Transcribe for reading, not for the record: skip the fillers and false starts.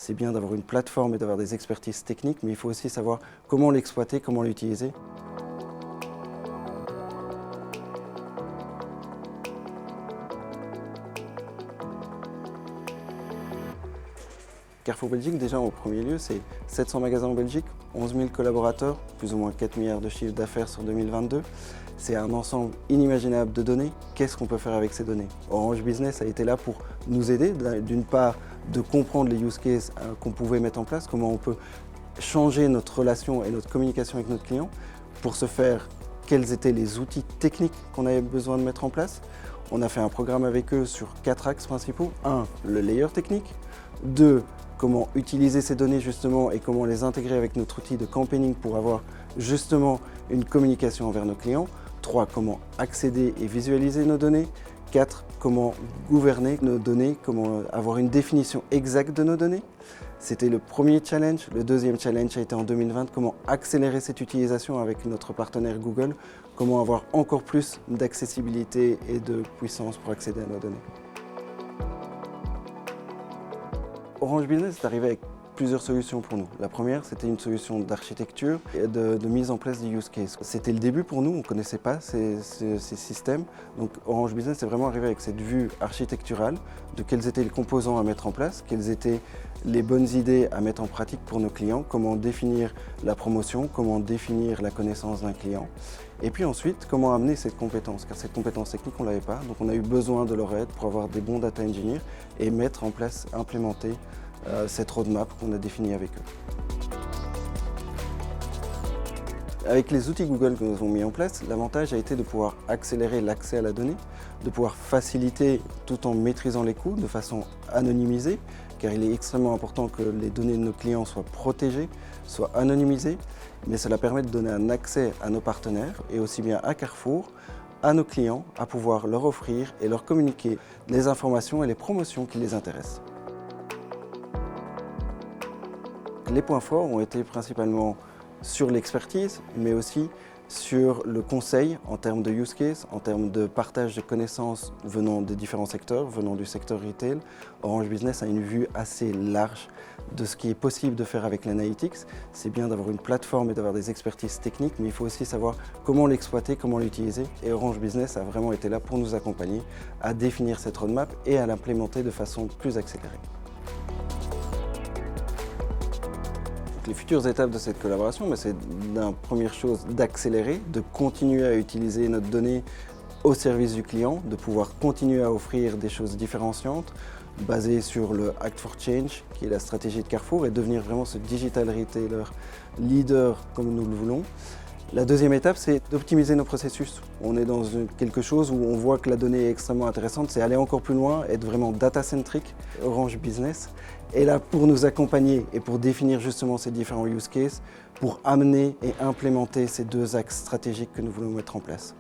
c'est bien d'avoir une plateforme et d'avoir des expertises techniques, mais il faut aussi savoir comment l'exploiter, comment l'utiliser. Carrefour Belgique, déjà en premier lieu, c'est 700 magasins en Belgique, 11 000 collaborateurs, plus ou moins 4 milliards de chiffre d'affaires sur 2022. C'est un ensemble inimaginable de données. Qu'est-ce qu'on peut faire avec ces données? Orange Business a été là pour nous aider, d'une part, de comprendre les use cases qu'on pouvait mettre en place, comment on peut changer notre relation et notre communication avec notre client. Pour ce faire, quels étaient les outils techniques qu'on avait besoin de mettre en place. On a fait un programme avec eux sur 4 axes principaux. 1. Le layer technique. 2. Comment utiliser ces données justement et comment les intégrer avec notre outil de campaigning pour avoir justement une communication envers nos clients. 3. Comment accéder et visualiser nos données. 4. Comment gouverner nos données, comment avoir une définition exacte de nos données. C'était le premier challenge. Le deuxième challenge a été en 2020, comment accélérer cette utilisation avec notre partenaire Google, comment avoir encore plus d'accessibilité et de puissance pour accéder à nos données. Orange Business est arrivé avec plusieurs solutions pour nous. La première, c'était une solution d'architecture et de mise en place des use cases. C'était le début pour nous, on ne connaissait pas ces systèmes. Donc Orange Business est vraiment arrivé avec cette vue architecturale de quels étaient les composants à mettre en place, quelles étaient les bonnes idées à mettre en pratique pour nos clients, comment définir la promotion, comment définir la connaissance d'un client. Et puis ensuite, comment amener cette compétence, car cette compétence technique, on ne l'avait pas. Donc on a eu besoin de leur aide pour avoir des bons data engineers et mettre en place, implémenter cette roadmap qu'on a définie avec eux. Avec les outils Google que nous avons mis en place, l'avantage a été de pouvoir accélérer l'accès à la donnée, de pouvoir faciliter tout en maîtrisant les coûts de façon anonymisée, car il est extrêmement important que les données de nos clients soient protégées, soient anonymisées, mais cela permet de donner un accès à nos partenaires et aussi bien à Carrefour, à nos clients, à pouvoir leur offrir et leur communiquer les informations et les promotions qui les intéressent. Les points forts ont été principalement sur l'expertise, mais aussi sur le conseil en termes de use case, en termes de partage de connaissances venant des différents secteurs, venant du secteur retail. Orange Business a une vue assez large de ce qui est possible de faire avec l'analytics. C'est bien d'avoir une plateforme et d'avoir des expertises techniques, mais il faut aussi savoir comment l'exploiter, comment l'utiliser. Et Orange Business a vraiment été là pour nous accompagner à définir cette roadmap et à l'implémenter de façon plus accélérée. Les futures étapes de cette collaboration, c'est la première chose d'accélérer, de continuer à utiliser notre donnée au service du client, de pouvoir continuer à offrir des choses différenciantes, basées sur le Act for Change, qui est la stratégie de Carrefour, et devenir vraiment ce digital retailer leader comme nous le voulons. La deuxième étape, c'est d'optimiser nos processus. On est dans quelque chose où on voit que la donnée est extrêmement intéressante, c'est aller encore plus loin, être vraiment data-centric. Orange Business est là pour nous accompagner et pour définir justement ces différents use cases, pour amener et implémenter ces 2 axes stratégiques que nous voulons mettre en place.